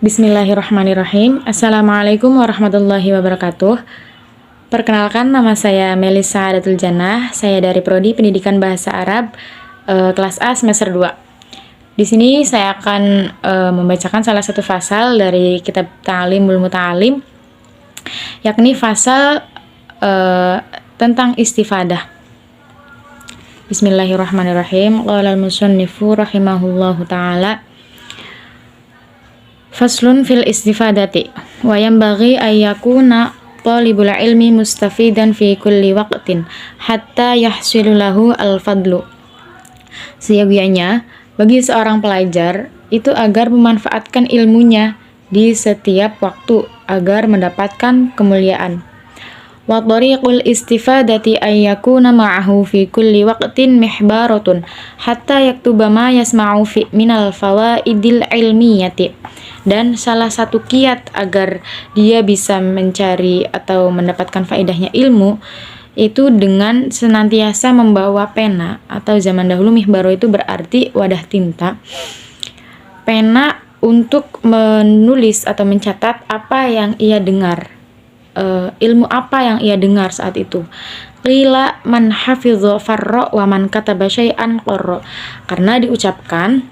Bismillahirrahmanirrahim. Assalamualaikum warahmatullahi wabarakatuh. Perkenalkan, nama saya Melisa Adatul Jannah. Saya dari Prodi Pendidikan Bahasa Arab kelas A semester 2. Di sini saya akan membacakan salah satu fasal dari kitab Ta'limul Muta'alim, yakni fasal tentang istifadah. Bismillahirrahmanirrahim. Qala al-musannifu rahimahullahu ta'ala, faslun fil istifadati wa yanbaghi ay yakuna talibul ilmi mustafidan fi kulli waqtin hatta yahsilu lahu al-fadlu. Seyogianya bagi seorang pelajar itu agar memanfaatkan ilmunya di setiap waktu agar mendapatkan kemuliaan. Wa tariqul istifadati ay yakuna ma'ahu fi kulli waqtin mihbaratun hatta yaktuba ma yasma'u fi minal fawaidil ilmiyati. Dan salah satu kiat agar dia bisa mencari atau mendapatkan faedahnya ilmu itu dengan senantiasa membawa pena, atau zaman dahulu mihbaro itu berarti wadah tinta, pena untuk menulis atau mencatat apa yang ia dengar, ilmu apa yang ia dengar saat itu. Qila man hafidha farra wa man kataba syai'an qarra. Karena diucapkan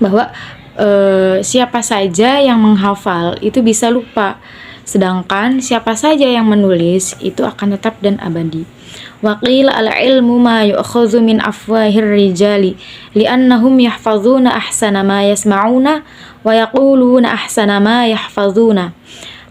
bahwa siapa saja yang menghafal itu bisa lupa, sedangkan siapa saja yang menulis itu akan tetap dan abadi. Wa qila al-ilmu ma yu'khadhu min afwahir rijali li'annahum yahfazuna ahsana ma yasma'una wa yaquluna ahsana ma yahfazuna.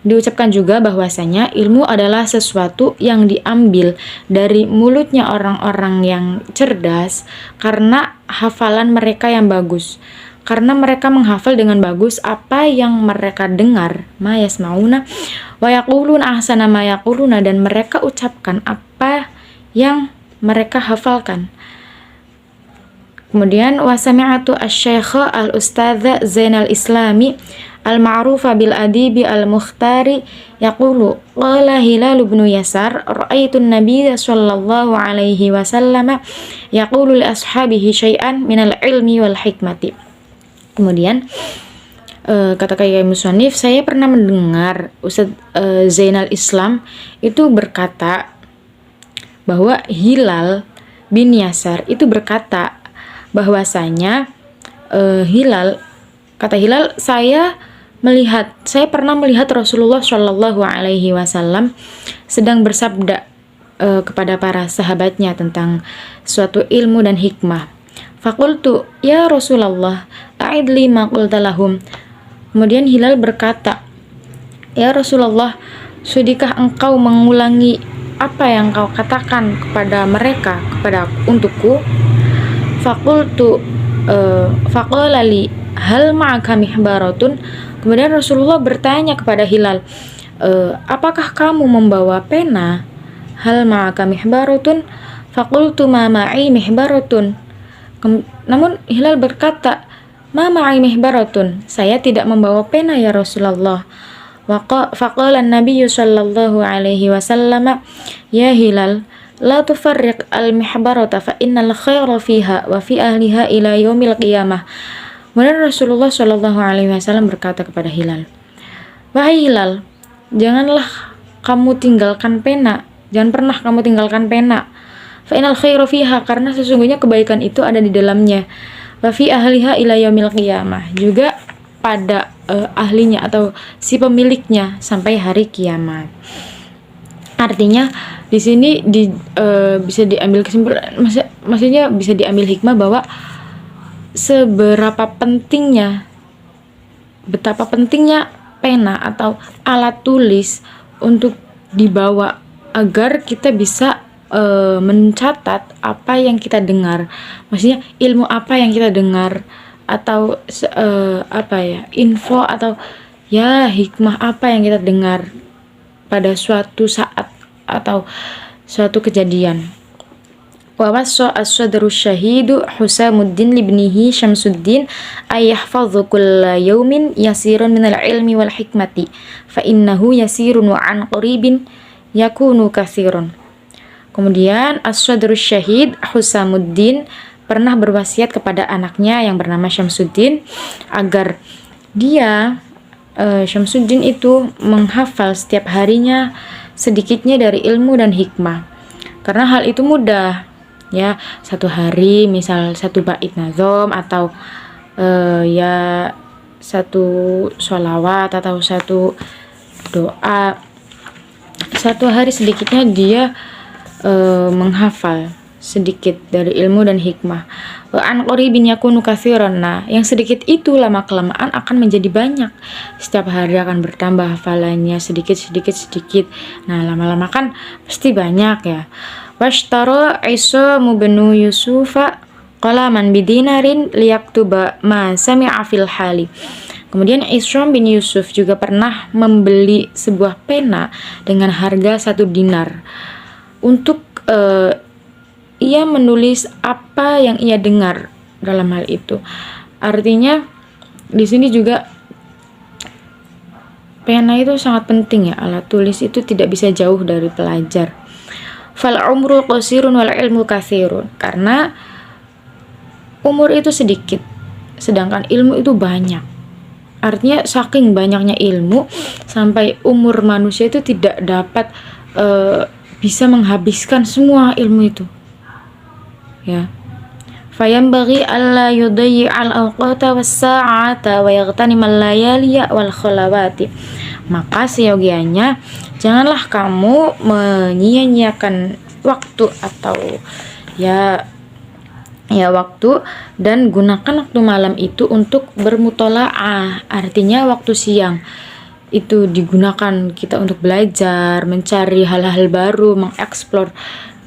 Diucapkan juga bahwasanya ilmu adalah sesuatu yang diambil dari mulutnya orang-orang yang cerdas karena hafalan mereka yang bagus. Karena mereka menghafal dengan bagus apa yang mereka dengar, ma yasmauna wa yaquluna ahsana ma yaquluna, dan mereka ucapkan apa yang mereka hafalkan. Kemudian wa sami'atu asy-syaikh al-ustadz Zainal Islami al-ma'rufa bil adibi al-mukhtari yaqulu qala Hilal bin Yasar ra'aitu an-nabiy sallallahu alaihi wasallam yaqulu li ashabihi syai'an minal ilmi wal hikmati. Kemudian kata Kiai Musannif, saya pernah mendengar Ustadz Zainal Islam itu berkata bahwa Hilal bin Yasar itu berkata bahwasanya kata Hilal, saya pernah melihat Rasulullah Shallallahu Alaihi Wasallam sedang bersabda kepada para sahabatnya tentang suatu ilmu dan hikmah. Faqultu ya Rasulullah a'id li ma qulta lahum. Kemudian Hilal berkata, ya Rasulullah, sudikah engkau mengulangi apa yang kau katakan kepada mereka, untukku? Faqultu faqala li hal ma'aka mihbaratun. Kemudian Rasulullah bertanya kepada Hilal, apakah kamu membawa pena? Hal ma'aka mihbaratun? Faqultu ma ma'i mihbaratun. Namun Hilal berkata, ma ma'i mihbaratun, saya tidak membawa pena ya Rasulullah. Faqala an-nabiy sallallahu alaihi wasallam, ya Hilal, la tufarriq al-mihbarata fa innal khaira fiha wa fi ahliha ila yaumil qiyamah. Kemudian Rasulullah sallallahu alaihi wasallam berkata kepada Hilal, wahai Hilal, janganlah kamu tinggalkan pena, jangan pernah kamu tinggalkan pena. Fa innal khaira fiha, karena sesungguhnya kebaikan itu ada di dalamnya. Wa fi ahliha ila yaumil qiyamah, juga pada ahlinya atau si pemiliknya sampai hari kiamat. Artinya di sini bisa diambil kesimpulan, maksudnya bisa diambil hikmah bahwa betapa pentingnya pena atau alat tulis untuk dibawa agar kita bisa mencatat apa yang kita dengar, maksudnya ilmu apa yang kita dengar, atau info atau hikmah apa yang kita dengar pada suatu saat atau suatu kejadian. Wa wassa as-sadru syahidu Husamuddin libnihi Syamsuddin ay yahfadhu kulla yawmin yasiran minal ilmi wal hikmati fa innahu yasirun wa an qaribin yakunu katsirun. Kemudian as-sadru syahid Husamuddin pernah berwasiat kepada anaknya yang bernama Syamsuddin agar dia Syamsuddin itu menghafal setiap harinya sedikitnya dari ilmu dan hikmah. Karena hal itu mudah, ya. Satu hari misal satu bait nazom atau ya satu sholawat atau satu doa. Satu hari sedikitnya dia menghafal sedikit dari ilmu dan hikmah. An qaribin yakunu katsiran. Nah, yang sedikit itu lama kelamaan akan menjadi banyak. Setiap hari akan bertambah hafalannya sedikit. Nah, lama-lama kan pasti banyak ya. Washtara Isa mubnu Yusufa qalaman bidinarin liyaktuba ma sami'a fil hali. Kemudian Isram bin Yusuf juga pernah membeli sebuah pena dengan harga 1 dinar untuk ia menulis apa yang ia dengar dalam hal itu. Artinya di sini juga pena itu sangat penting ya, alat tulis itu tidak bisa jauh dari pelajar. Fal umru qasirun wal ilmu katsirun. Karena umur itu sedikit, sedangkan ilmu itu banyak. Artinya saking banyaknya ilmu sampai umur manusia itu tidak dapat bisa menghabiskan semua ilmu itu. Ya. Fayambaghi alla yudayyi'al awqata was-sa'ata wa yaghtanima al-layaliya wal khalawati. Maka seyogianya janganlah kamu menyia-nyiakan waktu atau ya waktu, dan gunakan waktu malam itu untuk bermutolaah. Artinya waktu siang itu digunakan kita untuk belajar, mencari hal-hal baru, mengeksplor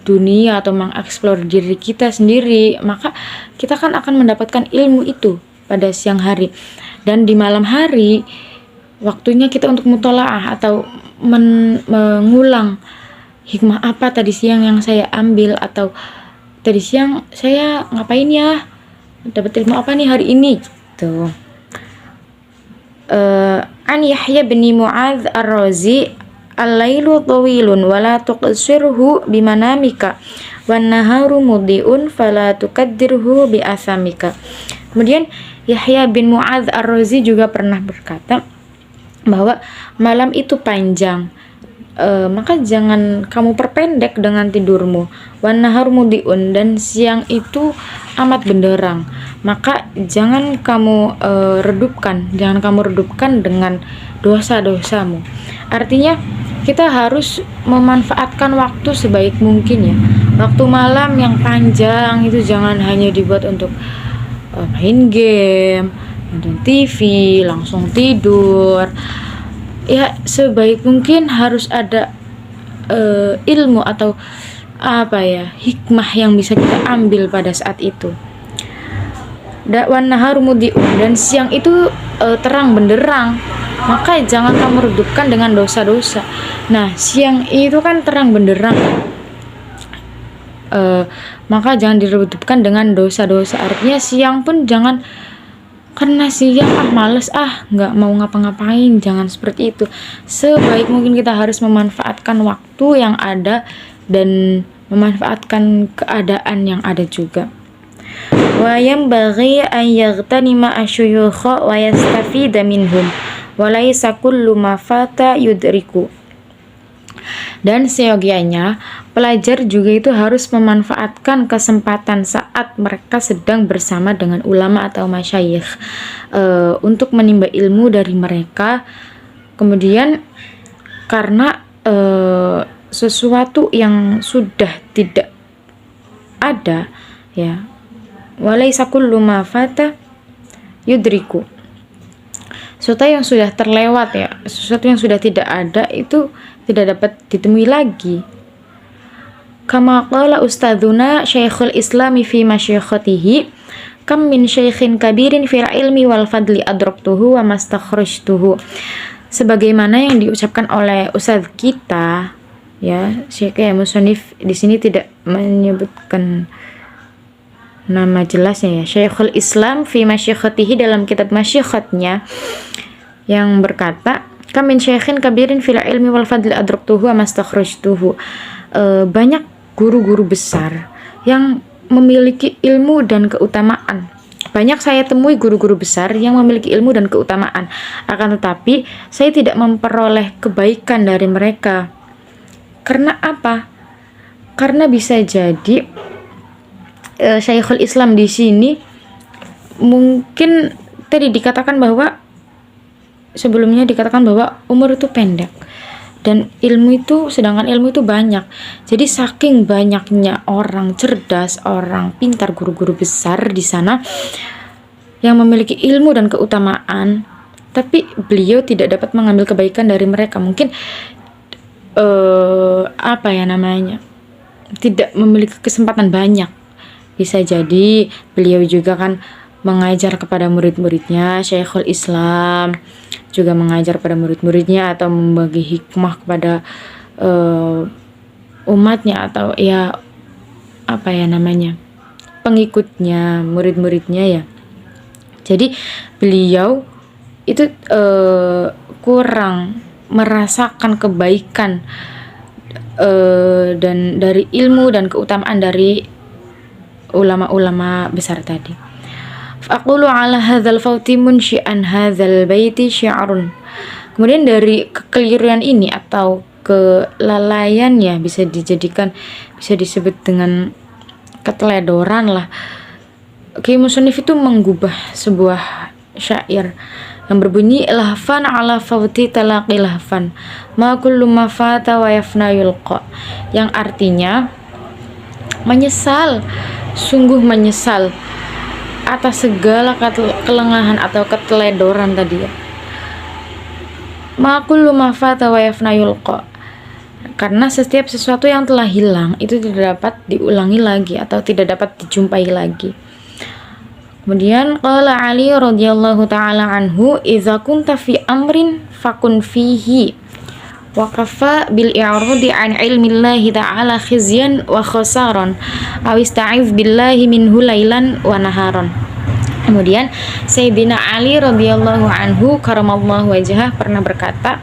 dunia atau mengeksplor diri kita sendiri. Maka kita kan akan mendapatkan ilmu itu pada siang hari, dan di malam hari waktunya kita untuk mutolaah atau mengulang hikmah apa tadi siang yang saya ambil, atau tadi siang saya ngapain ya, dapat ilmu apa nih hari ini gitu. An Yahya bin Mu'adz Ar-Razi al-lailu tawilun wala tuqsirhu bimanamika wan naharu mudhi'un fala tukaddirhu bi asamika. Kemudian Yahya bin Mu'adz Ar-Razi juga pernah berkata bahwa malam itu panjang, maka jangan kamu perpendek dengan tidurmu. Wan naharu mudhi'un, dan siang itu amat benderang, maka jangan kamu redupkan dengan dosa-dosamu. Artinya kita harus memanfaatkan waktu sebaik mungkin ya. Waktu malam yang panjang itu jangan hanya dibuat untuk main game, nonton TV, langsung tidur. Ya, sebaik mungkin harus ada ilmu atau hikmah yang bisa kita ambil pada saat itu. Wan naharu mudhi'un, dan siang itu terang benderang, maka jangan kamu redupkan dengan dosa-dosa. Nah, siang itu kan terang benderang, maka jangan diredupkan dengan dosa-dosa. Artinya siang pun jangan karena siang males nggak mau ngapa-ngapain, jangan seperti itu. Sebaik mungkin kita harus memanfaatkan waktu yang ada dan memanfaatkan keadaan yang ada juga. Wa yanbaghi an yaghtanima asyuyukha wa yastafida minhum wa laysa kullu ma fata yudriku. Dan seyogianya pelajar juga itu harus memanfaatkan kesempatan saat mereka sedang bersama dengan ulama atau masyayikh untuk menimba ilmu dari mereka. Kemudian karena sesuatu yang sudah tidak ada ya, walaysa kullu ma fata yudriku, sesuatu yang sudah terlewat ya, sesuatu yang sudah tidak ada itu tidak dapat ditemui lagi. Kama qala ustadzuna Syekhul Islami fi masyayikhatihi, kam min syaikhin kabirin fil ilmi wal fadli adraktuhu wa mastakhrajtuhu. Sebagaimana yang diucapkan oleh ustadz kita ya, Syekh Musonif di sini tidak menyebutkan nama jelasnya ya, Syekhul Islam fi masyayikhatihi, dalam kitab masyayikhatnya yang berkata kamin syaikhin kabirin fil ilmi wal fadli adraktuhu wa mastakhrajtuhu. Banyak guru-guru besar yang memiliki ilmu dan keutamaan banyak saya temui guru-guru besar yang memiliki ilmu dan keutamaan, akan tetapi saya tidak memperoleh kebaikan dari mereka. Karena apa? Karena bisa jadi Syekhul Islam di sini mungkin tadi dikatakan bahwa sebelumnya dikatakan bahwa umur itu pendek dan sedangkan ilmu itu banyak. Jadi saking banyaknya orang cerdas, orang pintar, guru-guru besar di sana yang memiliki ilmu dan keutamaan, tapi beliau tidak dapat mengambil kebaikan dari mereka. Mungkin tidak memiliki kesempatan banyak. Bisa jadi beliau juga kan mengajar kepada murid-muridnya, Syekhul Islam juga mengajar pada murid-muridnya atau membagi hikmah kepada umatnya atau pengikutnya, murid-muridnya ya. Jadi beliau itu kurang merasakan kebaikan dan dari ilmu dan keutamaan dari ulama-ulama besar tadi. Aqulu ala hadzal fawti munsyi'an hadzal baiti syi'arun. Kemudian dari kekeliruan ini atau kelalaian ya bisa disebut dengan keteledoran lah. Musannif itu menggubah sebuah syair yang berbunyi lahfan ala fawti talaqi lahfan ma kullu ma fata wa yafna yulqa, yang artinya menyesal, sungguh menyesal atas segala kelengahan atau keteledoran tadi ya. Ma kullu ma fata wa yafna yulqa, karena setiap sesuatu yang telah hilang itu tidak dapat diulangi lagi atau tidak dapat dijumpai lagi. Kemudian qala Ali radhiyallahu taala anhu, idza kunta fi amrin fakun fihi wa kafa bil i'radi an ilmillahi ta'ala khizyan wa khasaran aw ista'iz billahi minhu lailan wa naharan. Kemudian Sayyidina Ali radhiyallahu anhu karamallahu wajhah pernah berkata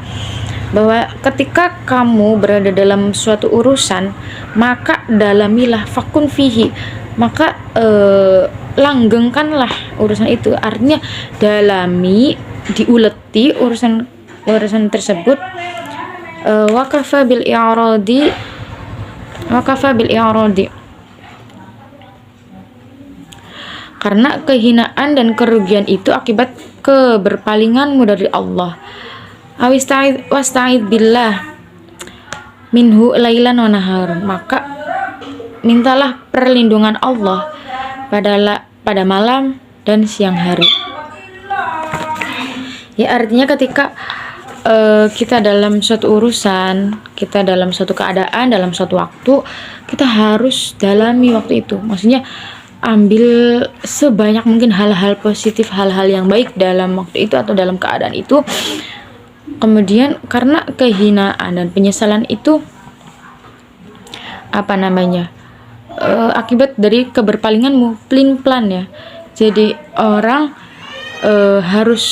bahwa ketika kamu berada dalam suatu urusan, maka dalamilah, fakun fihi, maka langgengkanlah urusan itu. Artinya dalami, diuleti urusan tersebut. Wakafa bil i'radi karena kehinaan dan kerugian itu akibat keberpalinganmu dari Allah. Wasta'id billah minhu lailan wa nahar, maka mintalah perlindungan Allah pada malam dan siang hari. Ya, artinya ketika kita dalam suatu urusan, kita dalam suatu keadaan, dalam suatu waktu, kita harus dalami waktu itu. Maksudnya ambil sebanyak mungkin hal-hal positif, hal-hal yang baik dalam waktu itu atau dalam keadaan itu. Kemudian karena kehinaan dan penyesalan itu akibat dari keberpalinganmu, pelin-pelan ya. Jadi orang harus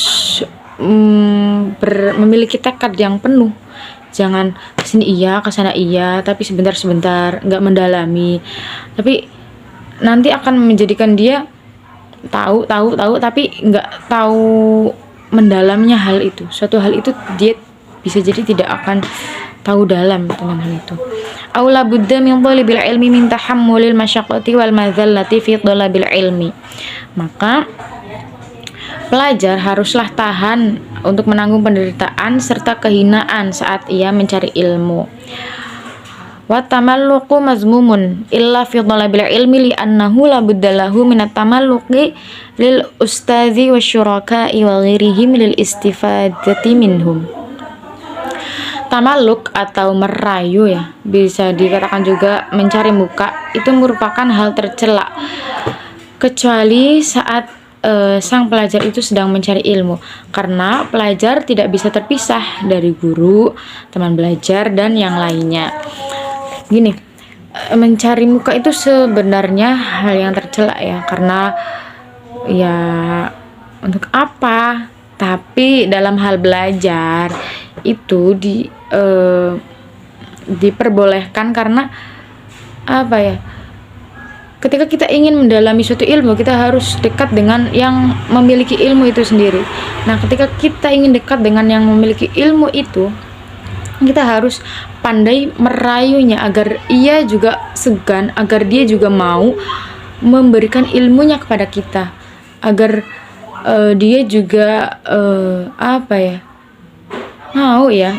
memiliki tekad yang penuh. Jangan kesini iya, kesana iya, tapi sebentar-sebentar, nggak mendalami. Tapi nanti akan menjadikan dia tahu tapi nggak tahu mendalamnya hal itu. Suatu hal itu dia bisa jadi tidak akan tahu dalam tentang hal itu. Aula budda min thalibil ilmi min tahammulil masyaqqati wal madzallati fi thalabil ilmi. Maka pelajar haruslah tahan untuk menanggung penderitaan serta kehinaan saat ia mencari ilmu. Wa tamalluqu mazmumun illa fi thalabil ilmi li annahu la budda lahu min at-tamalluqi lil ustadzi wasyuraka'i wa ghairihim lil istifadati minhum. Tamalluk atau merayu ya, bisa dikatakan juga mencari muka, itu merupakan hal tercela kecuali saat sang pelajar itu sedang mencari ilmu, karena pelajar tidak bisa terpisah dari guru, teman belajar, dan yang lainnya. Gini, mencari muka itu sebenarnya hal yang tercela ya, karena ya untuk apa? Tapi dalam hal belajar itu diperbolehkan karena ketika kita ingin mendalami suatu ilmu, kita harus dekat dengan yang memiliki ilmu itu sendiri. Nah, ketika kita ingin dekat dengan yang memiliki ilmu itu, kita harus pandai merayunya agar ia juga segan, agar dia juga mau memberikan ilmunya kepada kita, agar dia juga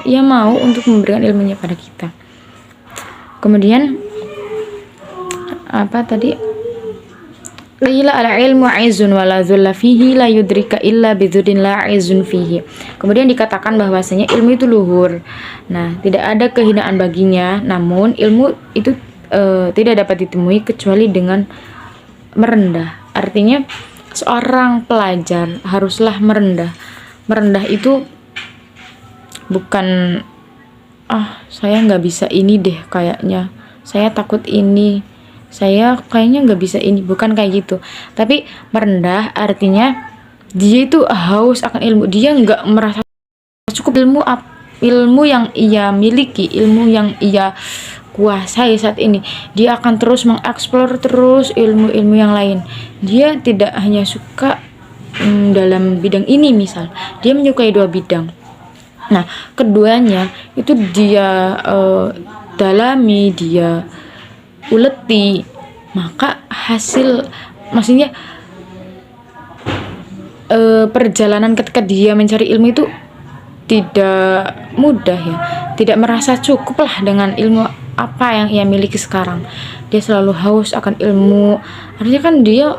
ia mau untuk memberikan ilmunya pada kita. Kemudian qila al-ilmu aizun wa la dhulla fihi la yudrika illa bidhurin la aizun fihi. Kemudian dikatakan bahwasanya ilmu itu luhur. Nah, tidak ada kehinaan baginya, namun ilmu itu tidak dapat ditemui kecuali dengan merendah. Artinya seorang pelajar haruslah merendah. Merendah itu bukan saya nggak bisa ini deh kayaknya, saya takut ini, saya kayaknya nggak bisa ini, bukan kayak gitu. Tapi merendah artinya dia itu haus akan ilmu, dia nggak merasa cukup ilmu yang ia miliki, ilmu yang ia kuasai saat ini. Dia akan terus mengeksplor terus ilmu-ilmu yang lain. Dia tidak hanya suka dalam bidang ini, misal dia menyukai 2 bidang. Nah, keduanya itu dia dalami, dia uleti, maka maksudnya perjalanan ketika dia mencari ilmu itu tidak mudah ya, tidak merasa cukup lah dengan ilmu apa yang ia miliki sekarang. Dia selalu haus akan ilmu, artinya kan dia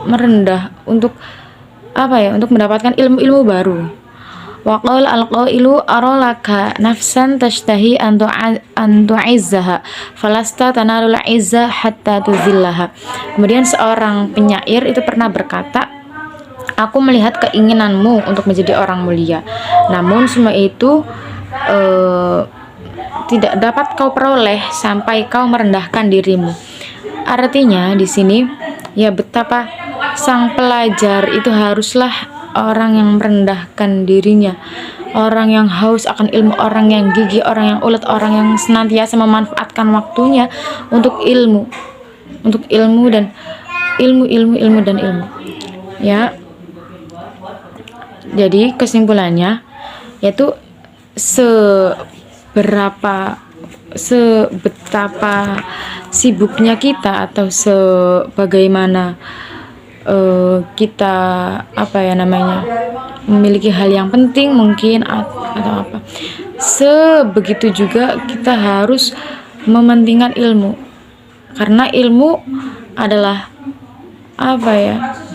merendah untuk untuk mendapatkan ilmu-ilmu baru. Wa qala al-qailu aralaka nafsan tashtahi an tu'izzaha falasta tanalul izza hatta tuzillaha. Kemudian seorang penyair itu pernah berkata, aku melihat keinginanmu untuk menjadi orang mulia, namun semua itu tidak dapat kau peroleh sampai kau merendahkan dirimu. Artinya di sini ya betapa sang pelajar itu haruslah orang yang merendahkan dirinya, orang yang haus akan ilmu, orang yang gigih, orang yang ulet, orang yang senantiasa memanfaatkan waktunya untuk ilmu dan ilmu ya. Jadi kesimpulannya yaitu sebetapa sibuknya kita atau sebagaimana kita memiliki hal yang penting mungkin atau apa, sebegitu juga kita harus mementingkan ilmu, karena ilmu adalah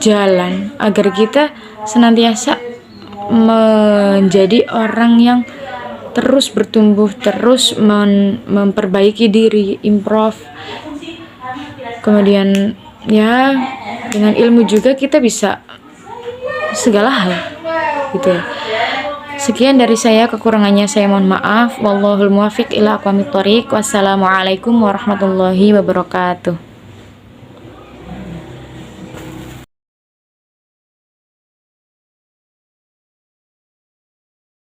jalan agar kita senantiasa menjadi orang yang terus bertumbuh, terus memperbaiki diri, improve. Kemudian ya dengan ilmu juga kita bisa segala hal gitu ya. Sekian dari saya, kekurangannya saya mohon maaf. Wallahul muwaffiq ila aqwamit thoriq. Wassalamualaikum warahmatullahi wabarakatuh.